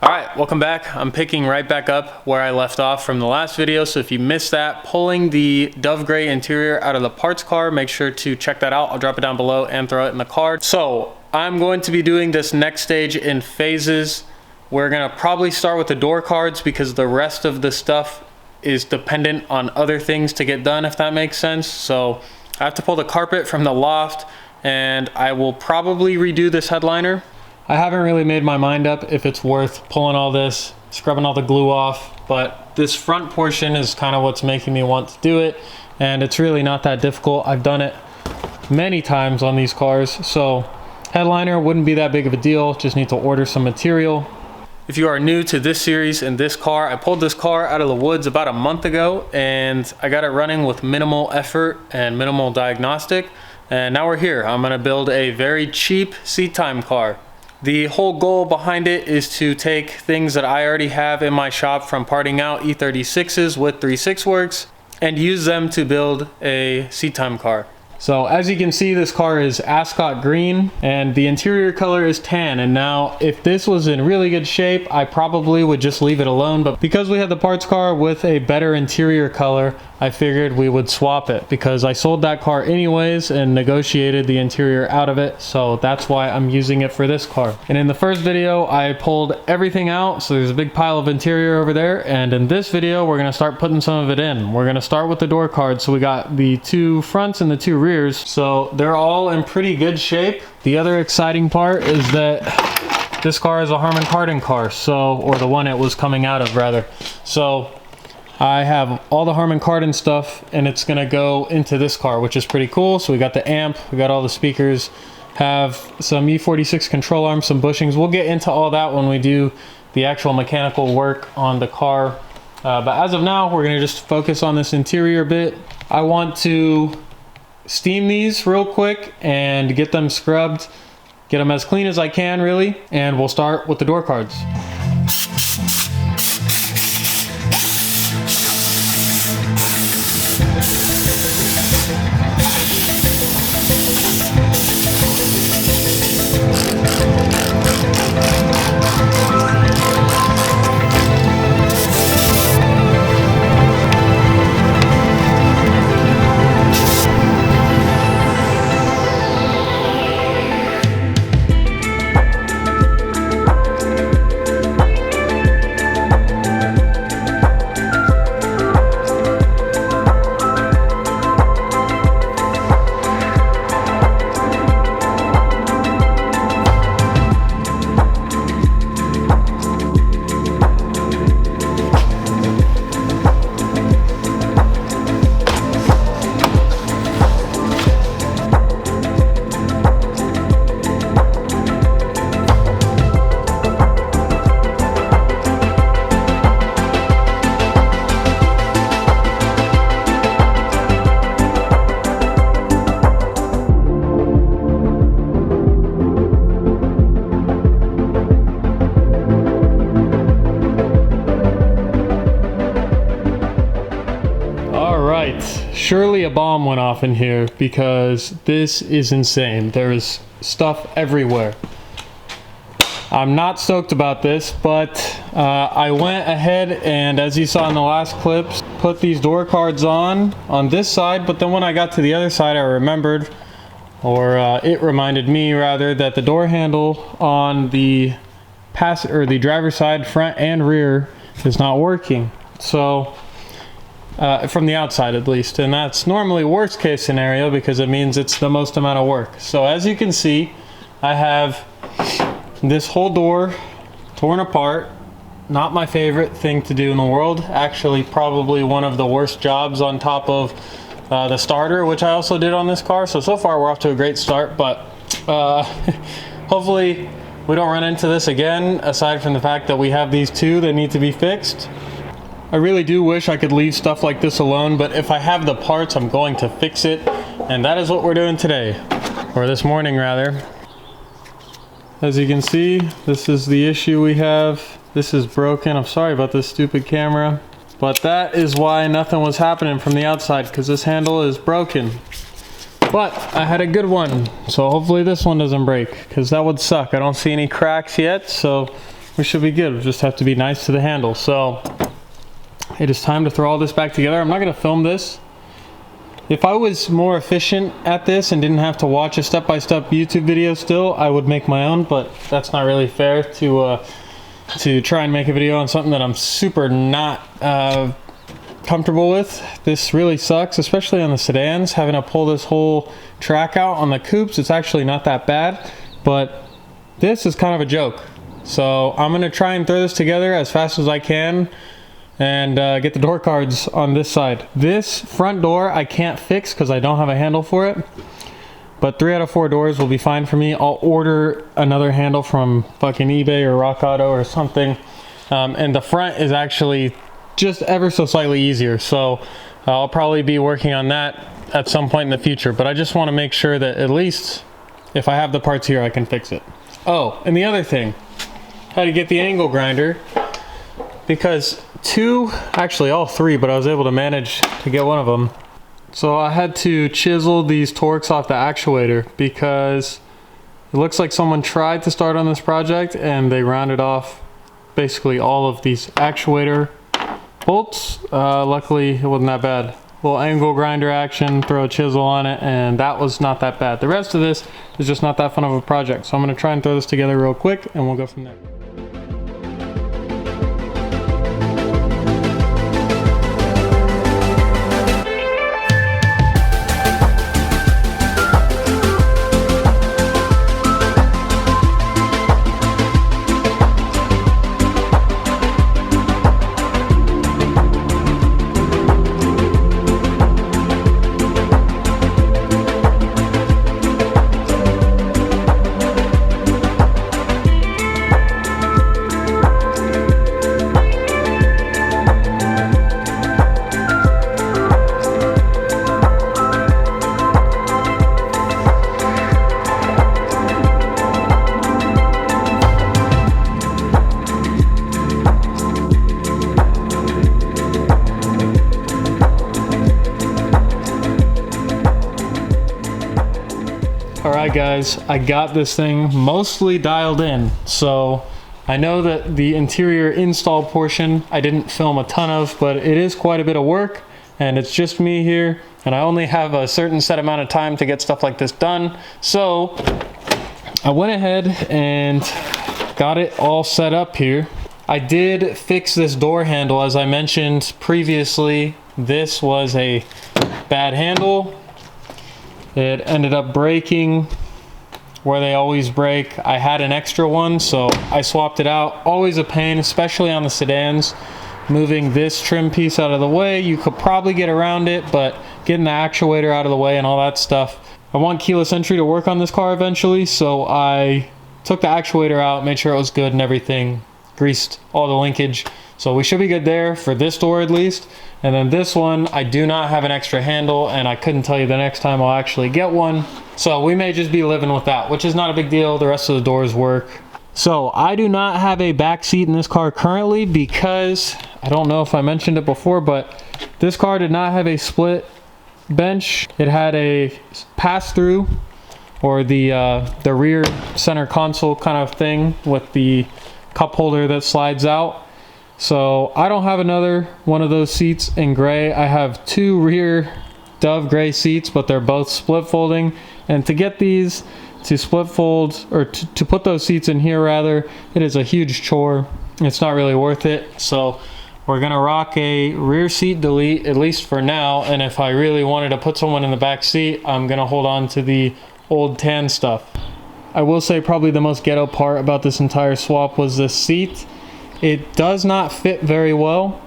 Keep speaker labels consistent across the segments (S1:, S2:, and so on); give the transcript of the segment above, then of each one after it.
S1: Alright, welcome back. I'm picking right back up where I left off from the last video, so if you missed that, pulling the Dove Gray interior out of the parts car, make sure to check that out. I'll drop it down below and throw it in the card. So, I'm going to be doing this next stage in phases. We're going to probably start with the door cards because the rest of the stuff is dependent on other things to get done, if that makes sense. So, I have to pull the carpet from the loft, and I will probably redo this headliner. I haven't really made my mind up if it's worth pulling all this, scrubbing all the glue off, but this front portion is kind of what's making me want to do it, and it's really not that difficult. I've done it many times on these cars, so headliner wouldn't be that big of a deal, just need to order some material. If you are new to this series and this car, I pulled this car out of the woods about a month ago, and I got it running with minimal effort and minimal diagnostic, and now we're here. I'm going to build a very cheap seat time car. The whole goal behind it is to take things that I already have in my shop from parting out E36s with 36 Works and use them to build a seat time car. So as you can see, this car is ascot green and the interior color is tan. And now if this was in really good shape, I probably would just leave it alone. But because we had the parts car with a better interior color, I figured we would swap it because I sold that car anyways and negotiated the interior out of it. So that's why I'm using it for this car. And in the first video, I pulled everything out. So there's a big pile of interior over there. And in this video, we're gonna start putting some of it in. We're gonna start with the door cards. So we got the two fronts and the two rears. So they're all in pretty good shape. The other exciting part is that this car is a Harman Kardon car. So, or the one it was coming out of rather. So I have all the Harman Kardon stuff and it's gonna go into this car, which is pretty cool. So we got the amp, we got all the speakers, have some E36 control arms, some bushings. We'll get into all that when we do the actual mechanical work on the car. But as of now, we're gonna just focus on this interior bit. I want to steam these real quick and get them scrubbed, get them as clean as I can really, and we'll start with the door cards. Surely a bomb went off in here because this is insane. There is stuff everywhere. I'm not stoked about this, but I went ahead and, as you saw in the last clips, put these door cards on this side, but then when I got to the other side, I remembered, or it reminded me rather, that the door handle on the the driver's side, front and rear, is not working. So from the outside at least, and that's normally worst case scenario because it means it's the most amount of work. So as you can see, I have this whole door torn apart. Not my favorite thing to do in the world, actually probably one of the worst jobs on top of the starter, which I also did on this car. So far we're off to a great start, but hopefully we don't run into this again, aside from the fact that we have these two that need to be fixed. I really do wish I could leave stuff like this alone, but if I have the parts, I'm going to fix it. And that is what we're doing today, or this morning rather. As you can see, this is the issue we have. This is broken. I'm sorry about this stupid camera, but that is why nothing was happening from the outside, because this handle is broken. But I had a good one, so hopefully this one doesn't break, because that would suck. I don't see any cracks yet, so we should be good. We just have to be nice to the handle. So it is time to throw all this back together. I'm not gonna film this. If I was more efficient at this and didn't have to watch a step-by-step YouTube video still, I would make my own, but that's not really fair to try and make a video on something that I'm super not comfortable with. This really sucks, especially on the sedans, having to pull this whole track out. On the coupes, it's actually not that bad, but this is kind of a joke. So I'm gonna try and throw this together as fast as I can and get the door cards on this side. This front door I can't fix because I don't have a handle for it, but 3 out of 4 doors will be fine for me. I'll order another handle from fucking eBay or Rock Auto or something. And the front is actually just ever so slightly easier, so I'll probably be working on that at some point in the future, but I just want to make sure that at least if I have the parts here I can fix it. Oh, and the other thing, how to get the angle grinder, because actually all 3, but I was able to manage to get one of them. So I had to chisel these Torx off the actuator because it looks like someone tried to start on this project and they rounded off basically all of these actuator bolts. Luckily it wasn't that bad. Little angle grinder action, throw a chisel on it, and that was not that bad. The rest of this is just not that fun of a project. So I'm gonna try and throw this together real quick and we'll go from there. Alright guys, I got this thing mostly dialed in, so I know that the interior install portion I didn't film a ton of, but it is quite a bit of work, and it's just me here, and I only have a certain set amount of time to get stuff like this done. So I went ahead and got it all set up here. I did fix this door handle. As I mentioned previously, this was a bad handle. It ended up breaking where they always break. I had an extra one, so I swapped it out. Always a pain, especially on the sedans. Moving this trim piece out of the way, you could probably get around it, but getting the actuator out of the way and all that stuff. I want keyless entry to work on this car eventually, so I took the actuator out, made sure it was good and everything, greased all the linkage. So we should be good there for this door at least. And then this one, I do not have an extra handle, and I couldn't tell you the next time I'll actually get one. So we may just be living with that, which is not a big deal. The rest of the doors work. So I do not have a back seat in this car currently because, I don't know if I mentioned it before, but this car did not have a split bench. It had a pass-through, or the rear center console kind of thing with the cup holder that slides out. So I don't have another one of those seats in gray. I have 2 rear Dove gray seats, but they're both split folding. And to get these to split fold, or to put those seats in here rather, it is a huge chore. It's not really worth it. So we're gonna rock a rear seat delete, at least for now. And if I really wanted to put someone in the back seat, I'm gonna hold on to the old tan stuff. I will say probably the most ghetto part about this entire swap was this seat. It does not fit very well.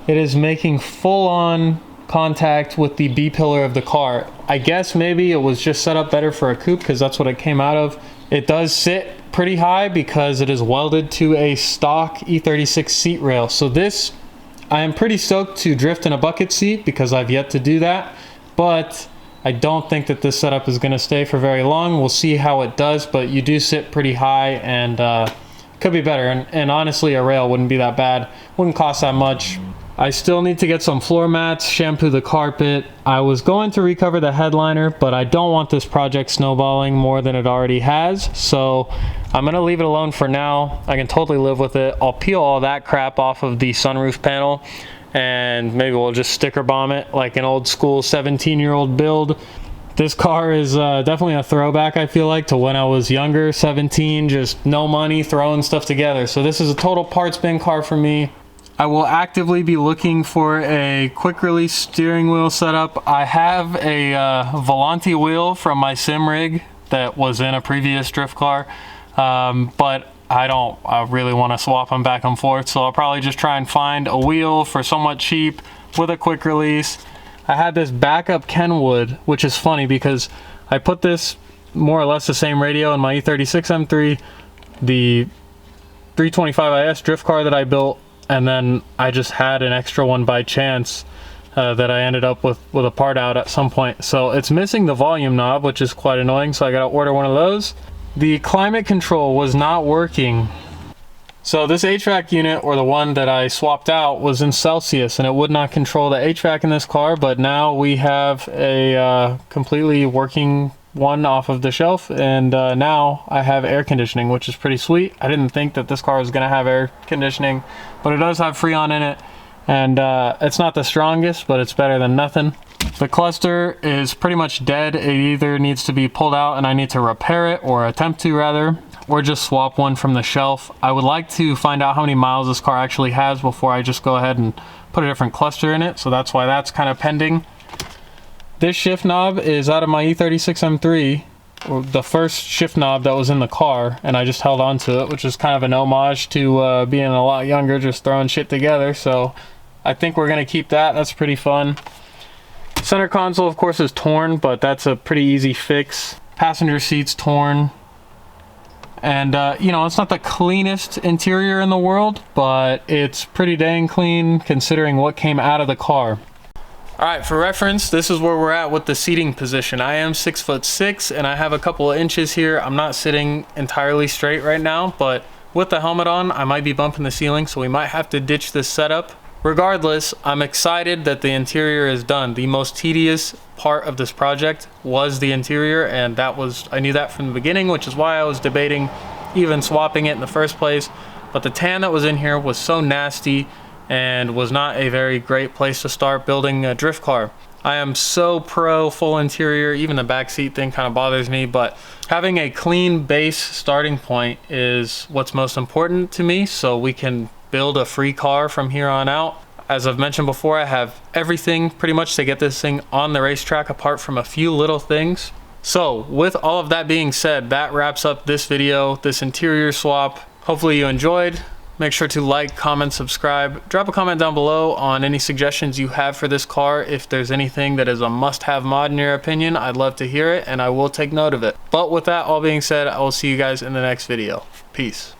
S1: It is making full-on contact with the B-pillar of the car. I guess maybe it was just set up better for a coupe because that's what it came out of. It does sit pretty high because it is welded to a stock E36 seat rail. So this, I am pretty stoked to drift in a bucket seat because I've yet to do that, but I don't think that this setup is going to stay for very long. We'll see how it does, but you do sit pretty high, and could be better. And honestly, a rail wouldn't be that bad. Wouldn't cost that much. I still need to get some floor mats, shampoo the carpet. I was going to recover the headliner, but I don't want this project snowballing more than it already has. So I'm gonna leave it alone for now. I can totally live with it. I'll peel all that crap off of the sunroof panel, and maybe we'll just sticker bomb it like an old school 17-year-old build. This car is definitely a throwback, I feel like, to when I was younger, 17, just no money, throwing stuff together. So this is a total parts bin car for me. I will actively be looking for a quick release steering wheel setup. I have a Volante wheel from my sim rig that was in a previous drift car, but I really want to swap them back and forth. So I'll probably just try and find a wheel for somewhat cheap with a quick release. I had this backup Kenwood, which is funny because I put this more or less the same radio in my E36 M3, the 325IS drift car that I built, and then I just had an extra one by chance that I ended up with a part out at some point. So it's missing the volume knob, which is quite annoying, so I gotta order one of those. The climate control was not working. So this HVAC unit, or the one that I swapped out, was in Celsius and it would not control the HVAC in this car, but now we have a completely working one off of the shelf, and now I have air conditioning, which is pretty sweet. I didn't think that this car was going to have air conditioning, but it does have Freon in it, and it's not the strongest, but it's better than nothing. The cluster is pretty much dead. It either needs to be pulled out and I need to repair it, or attempt to rather, or just swap one from the shelf. I would like to find out how many miles this car actually has before I just go ahead and put a different cluster in it, so that's why that's kind of pending. This shift knob is out of my E36 M3, or the first shift knob that was in the car, and I just held on to it, which is kind of an homage to being a lot younger, just throwing shit together. So I think we're gonna keep that. That's pretty fun. Center console, of course, is torn, but that's a pretty easy fix. Passenger seat's torn. And you know, it's not the cleanest interior in the world, but it's pretty dang clean considering what came out of the car. All right, for reference, this is where we're at with the seating position. I am 6'6" and I have a couple of inches here. I'm not sitting entirely straight right now, but with the helmet on, I might be bumping the ceiling, so we might have to ditch this setup. Regardless, I'm excited that the interior is done. The most tedious part of this project was the interior, and I knew that from the beginning, which is why I was debating even swapping it in the first place. But the tan that was in here was so nasty and was not a very great place to start building a drift car. I am so pro full interior. Even the back seat thing kind of bothers me, but having a clean base starting point is what's most important to me, so we can build a free car from here on out. As I've mentioned before, I have everything pretty much to get this thing on the racetrack, apart from a few little things. So with all of that being said, that wraps up this video, this interior swap. Hopefully you enjoyed. Make sure to like, comment, subscribe. Drop a comment down below on any suggestions you have for this car. If there's anything that is a must-have mod in your opinion, I'd love to hear it, and I will take note of it. But with that all being said, I will see you guys in the next video. Peace.